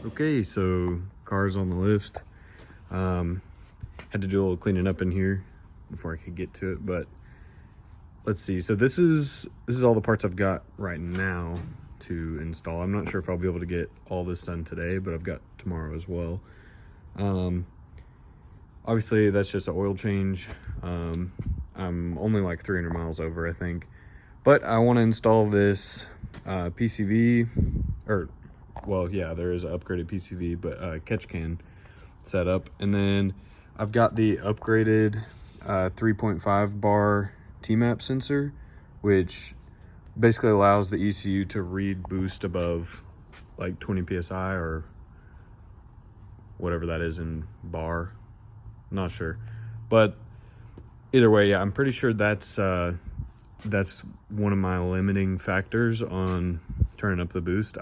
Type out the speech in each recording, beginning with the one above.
Okay, so car's on the lift. Had to do a little cleaning up in here before I could get to it, but let's see. So this is all the parts I've got right now to install. I'm not sure if I'll be able to get all this done today, but I've got tomorrow as well. Obviously that's just an oil change. I'm only like 300 miles over, I think, but I want to install this PCV, or well, yeah, there is an upgraded PCV, but catch can setup. And then I've got the upgraded 3.5 bar T-map sensor, which basically allows the ECU to read boost above like 20 psi or whatever that is in bar. Not sure, but either way, yeah, I'm pretty sure that's one of my limiting factors on turning up the boost.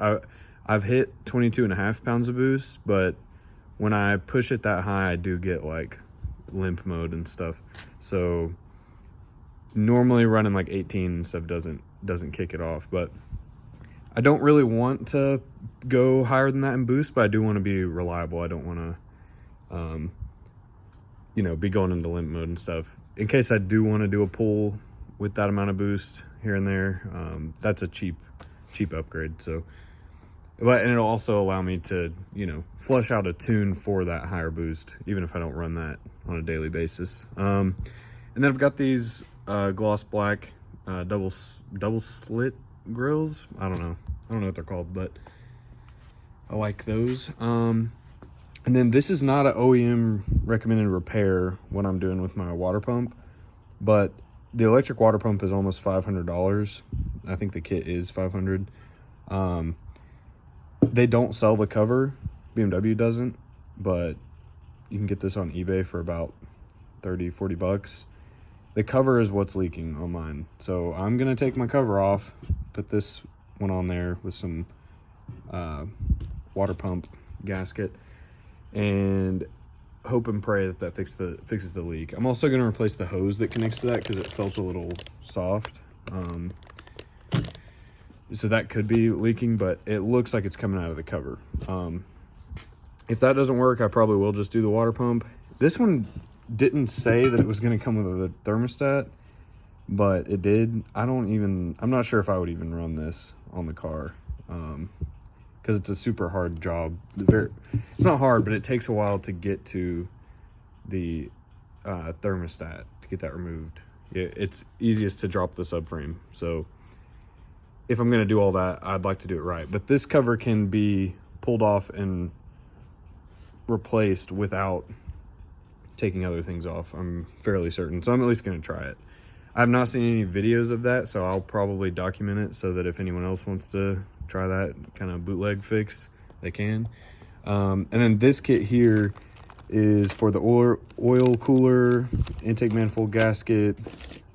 I've hit 22.5 pounds of boost, but when I push it that high, I do get like limp mode and stuff. So normally running like 18 and stuff doesn't kick it off, but I don't really want to go higher than that in boost, but I do want to be reliable. I don't want to be going into limp mode and stuff in case I do want to do a pull with that amount of boost here and there. That's a cheap upgrade. So, and it'll also allow me to, flush out a tune for that higher boost, even if I don't run that on a daily basis. And then I've got these gloss black double slit grills. I don't know what they're called, but I like those. And then this is not an OEM recommended repair, what I'm doing with my water pump, but the electric water pump is almost $500. I think the kit is $500. They don't sell the cover. BMW doesn't, but you can get this on eBay for about 30-40 bucks. The cover is what's leaking on mine. So I'm going to take my cover off, put this one on there with some water pump gasket, and hope and pray that fixes the leak. I'm also going to replace the hose that connects to that because it felt a little soft. So that could be leaking, but it looks like it's coming out of the cover. If that doesn't work, I probably will just do the water pump. This one didn't say that it was going to come with a thermostat, but it did. I'm not sure if I would even run this on the car. Because it's a super hard job. It's not hard, but it takes a while to get to the thermostat to get that removed. It's easiest to drop the subframe. So if I'm going to do all that, I'd like to do it right. But this cover can be pulled off and replaced without taking other things off. I'm fairly certain. So I'm at least going to try it. I've not seen any videos of that, so I'll probably document it so that if anyone else wants to try that kind of bootleg fix, they can. And then this kit here is for the oil cooler, intake manifold gasket,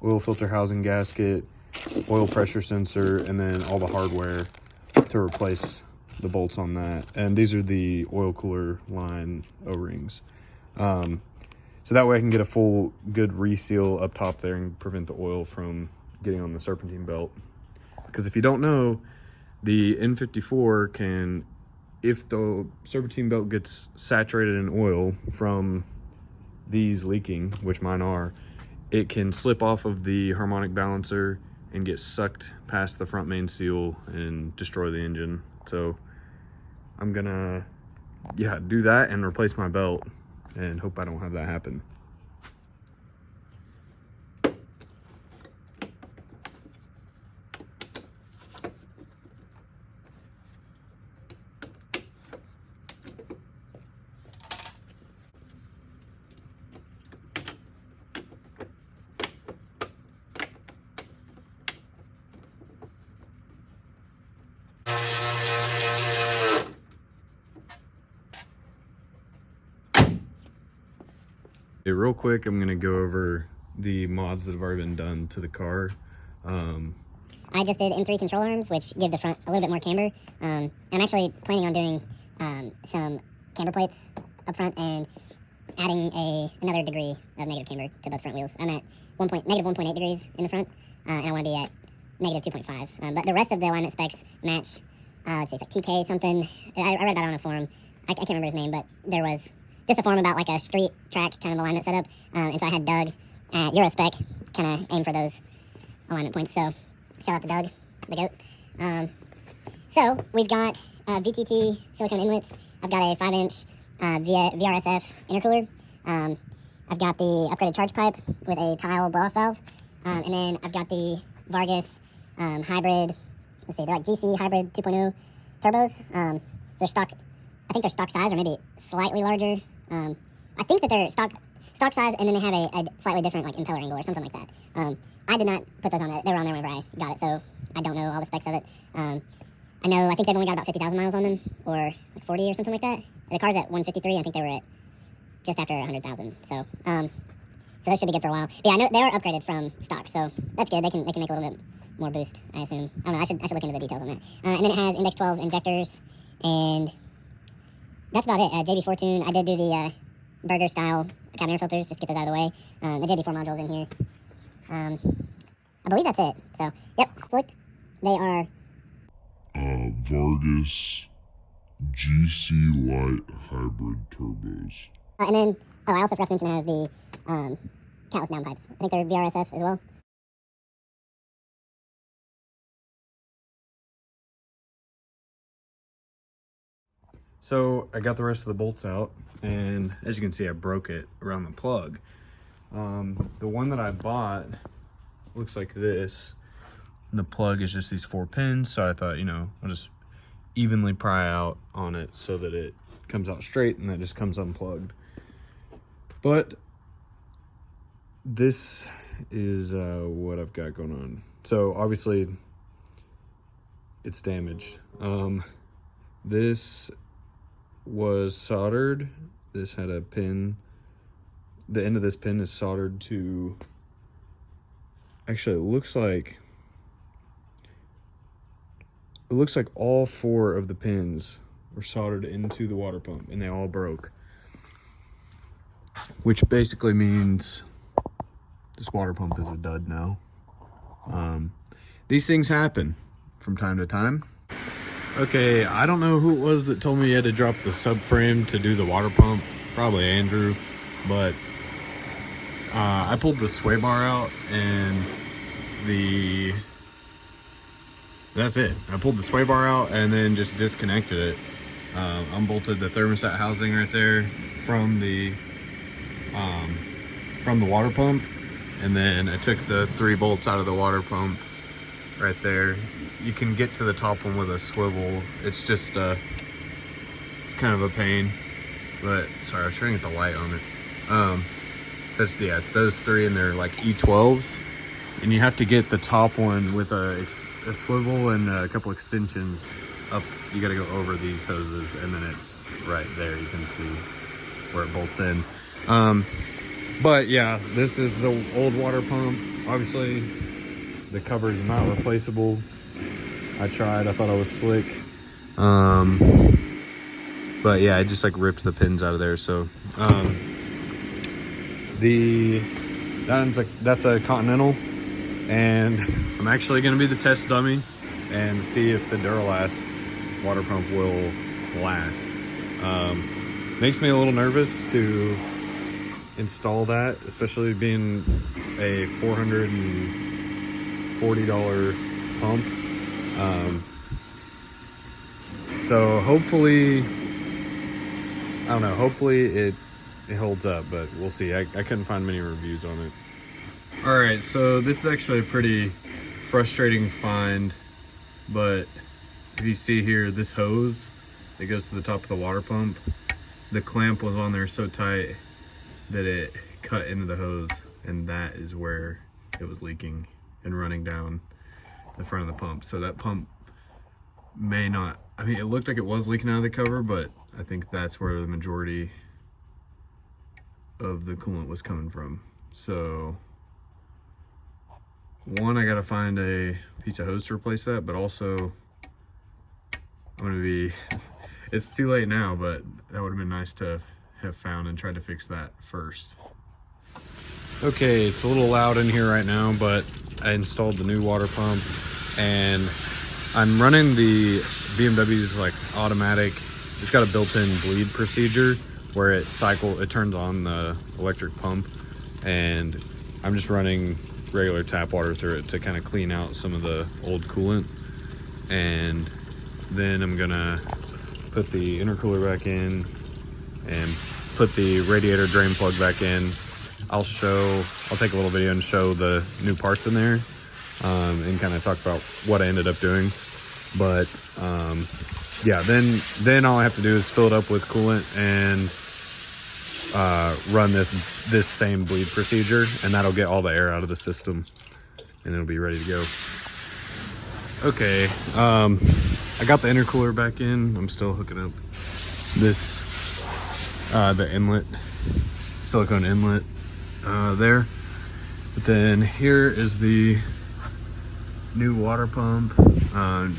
oil filter housing gasket, oil pressure sensor, and then all the hardware to replace the bolts on that. And these are the oil cooler line O-rings. So that way I can get a full good reseal up top there and prevent the oil from getting on the serpentine belt. Because if you don't know, the N54 can, if the serpentine belt gets saturated in oil from these leaking, which mine are, it can slip off of the harmonic balancer and get sucked past the front main seal and destroy the engine. So I'm gonna, do that and replace my belt and hope I don't have that happen. Real quick, I'm gonna go over the mods that have already been done to the car. I just did M3 control arms, which give the front a little bit more camber. I'm actually planning on doing some camber plates up front and adding another degree of negative camber to both front wheels. I'm at negative 1.8 degrees in the front, and I want to be at negative 2.5. But the rest of the alignment specs match let's see, it's like TK something. I read about it on a forum. I can't remember his name, but there was just a forum about like a street track kind of alignment setup. And so I had Doug at Eurospec kind of aim for those alignment points. So shout out to Doug, the goat. So we've got VTT silicone inlets. I've got a 5-inch VRSF intercooler. I've got the upgraded charge pipe with a tile blow-off valve. And then I've got the Vargas hybrid, let's see, they're like GC hybrid 2.0 turbos. They're stock, I think they're stock size or maybe slightly larger. I think that they're stock size, and then they have a slightly different like impeller angle or something like that. I did not put those on it. They were on there whenever I got it, so I don't know all the specs of it. I think they've only got about 50,000 miles on them, or like 40 or something like that. The car's at 153. I think they were at just after 100,000. So that should be good for a while. But yeah, I know they are upgraded from stock, so that's good. They can make a little bit more boost, I assume. I don't know. I should look into the details on that. And then it has Index 12 injectors, and that's about it. JB4 tune. I did do the burger style cabin air filters, just to get those out of the way. The JB4 modules in here. I believe that's it. So yep, flicked. They are Vargas GC Light Hybrid Turbos. And then, I also forgot to mention I have the catless downpipes. I think they're VRSF as well. So I got the rest of the bolts out, and as you can see, I broke it around the plug. The one that I bought looks like this. And the plug is just these 4 pins, so I thought, I'll just evenly pry out on it so that it comes out straight and that just comes unplugged. But this is what I've got going on. So obviously it's damaged. This was soldered. This had a pin. The end of this pin is soldered to, actually it looks like all 4 of the pins were soldered into the water pump, and they all broke. Which basically means this water pump is a dud now. These things happen from time to time. Okay, I don't know who it was that told me you had to drop the subframe to do the water pump. Probably Andrew, but I pulled the sway bar out, and that's it. I pulled the sway bar out and then just disconnected it. Unbolted the thermostat housing right there from the water pump, and then I took the 3 bolts out of the water pump right there. You can get to the top one with a swivel. It's just it's kind of a pain, but sorry, I was trying to get the light on it. So it's those 3, and they're like E12s, and you have to get the top one with a swivel and a couple extensions up. You got to go over these hoses, and then it's right there. You can see where it bolts in. But yeah, this is the old water pump. Obviously the cover is not replaceable. I tried, I thought I was slick. But yeah, I just like ripped the pins out of there. So that's a Continental, and I'm actually going to be the test dummy and see if the Duralast water pump will last. Makes me a little nervous to install that, especially being a $440 pump. So hopefully, I don't know, hopefully it holds up, but we'll see. I couldn't find many reviews on it. All right, so this is actually a pretty frustrating find, but if you see here, this hose that goes to the top of the water pump, the clamp was on there so tight that it cut into the hose, and that is where it was leaking and running down the front of the pump. So that pump may not, I mean, it looked like it was leaking out of the cover, but I think that's where the majority of the coolant was coming from. So one, I gotta find a piece of hose to replace that, but also I'm gonna be, it's too late now, but that would have been nice to have found and tried to fix that first. Okay, it's a little loud in here right now, but I installed the new water pump, and I'm running the BMW's like automatic. It's got a built-in bleed procedure where it turns on the electric pump, and I'm just running regular tap water through it to kind of clean out some of the old coolant. And then I'm gonna put the intercooler back in and put the radiator drain plug back in. I'll take a little video and show the new parts in there, and kind of talk about what I ended up doing. But yeah, then all I have to do is fill it up with coolant and run this same bleed procedure, and that'll get all the air out of the system, and it'll be ready to go. Okay, I got the intercooler back in. I'm still hooking up the inlet, silicone inlet there. But then here is the new water pump,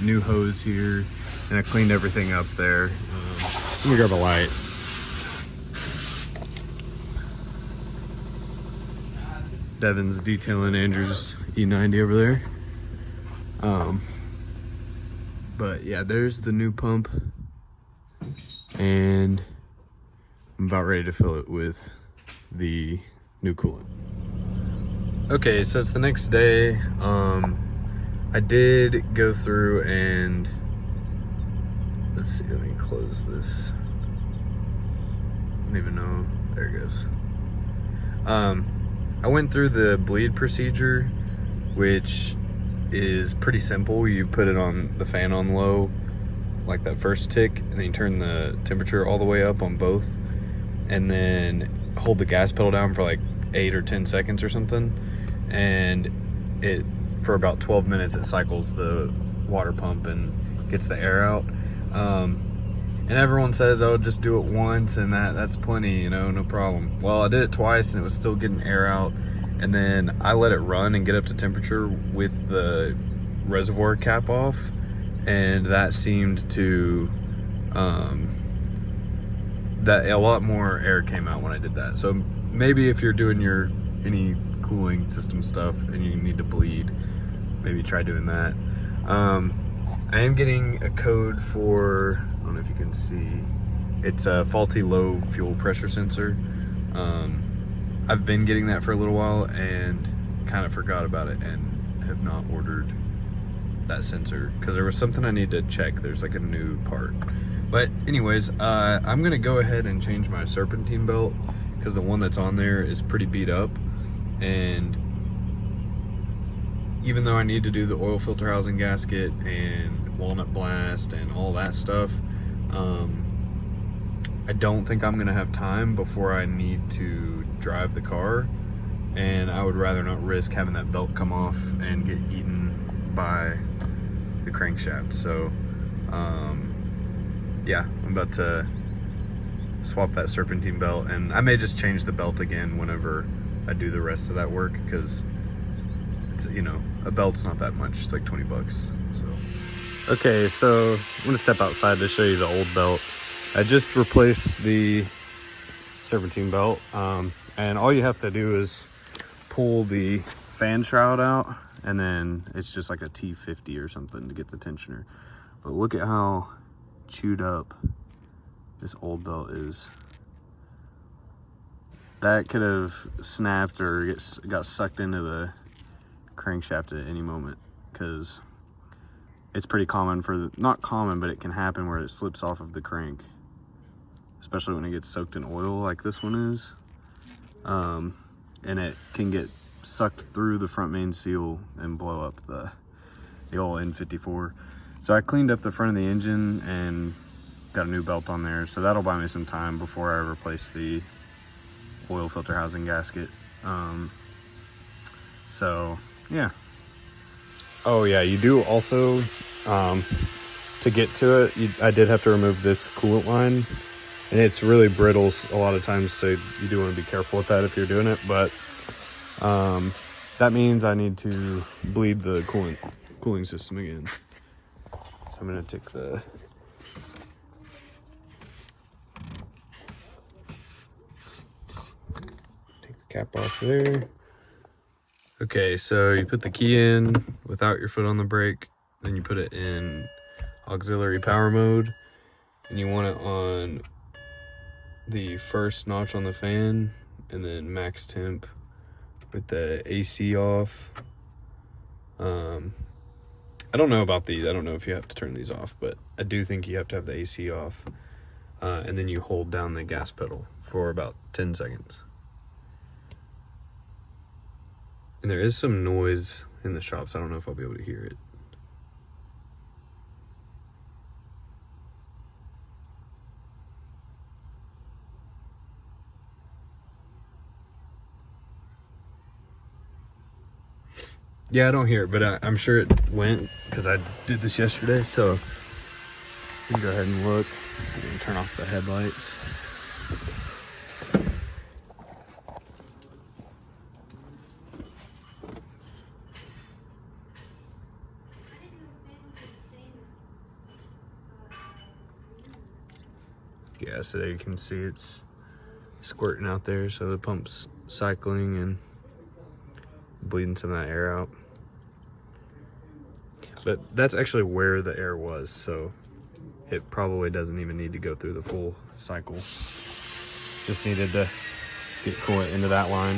new hose here, and I cleaned everything up there. Let me grab a light. Devin's detailing Andrew's E90 over there. But yeah, there's the new pump, and I'm about ready to fill it with the new coolant. Okay, so it's the next day. I did go through and let's see, let me close this. I don't even know, there it goes. I went through the bleed procedure, which is pretty simple. You put it on the fan on low, like that first tick, and then you turn the temperature all the way up on both, and then hold the gas pedal down for like 8 or 10 seconds or something, and for about 12 minutes it cycles the water pump and gets the air out. And everyone says, oh, just do it once and that's plenty, you know, no problem. Well, I did it twice and it was still getting air out, and then I let it run and get up to temperature with the reservoir cap off, and that seemed to that a lot more air came out when I did that. So maybe if you're doing any cooling system stuff and you need to bleed, maybe try doing that. I am getting a code for, I don't know if you can see, it's a faulty low fuel pressure sensor. I've been getting that for a little while and kind of forgot about it and have not ordered that sensor because there was something I need to check. There's like a new part. But anyways, I'm gonna go ahead and change my serpentine belt because the one that's on there is pretty beat up, and even though I need to do the oil filter housing gasket and walnut blast and all that stuff, I don't think I'm gonna have time before I need to drive the car, and I would rather not risk having that belt come off and get eaten by the crankshaft. So yeah, I'm about to swap that serpentine belt, and I may just change the belt again whenever I do the rest of that work, because it's, you know, a belt's not that much. It's like 20 bucks. So okay, so I'm gonna step outside to show you the old belt. I just replaced the serpentine belt, and all you have to do is pull the fan shroud out, and then it's just like a T50 or something to get the tensioner. But look at how chewed up this old belt is. That could have snapped or got sucked into the crankshaft at any moment, because it's pretty common not common, but it can happen where it slips off of the crank, especially when it gets soaked in oil like this one is. And it can get sucked through the front main seal and blow up the old N54. So I cleaned up the front of the engine and got a new belt on there, so that'll buy me some time before I replace the oil filter housing gasket. So yeah. Oh yeah, you do also, to get to it, I did have to remove this coolant line, and it's really brittle a lot of times, so you do want to be careful with that if you're doing it. But that means I need to bleed the cooling system again. So I'm going to take the cap off there. Okay, so you put the key in without your foot on the brake, Then you put it in auxiliary power mode, and you want it on the first notch on the fan, and then max temp with the AC off. I don't know about these. I don't know if you have to turn these off, but I do think you have to have the AC off. And then you hold down the gas pedal for about 10 seconds. And there is some noise in the shop, so I don't know if I'll be able to hear it. Yeah, I don't hear it, but I'm sure it went because I did this yesterday. So you can go ahead and look. You can turn off the headlights. Yeah, so there you can see it's squirting out there. So the pump's cycling and bleeding some of that air out. But that's actually where the air was, so it probably doesn't even need to go through the full cycle. Just needed to get coolant into that line.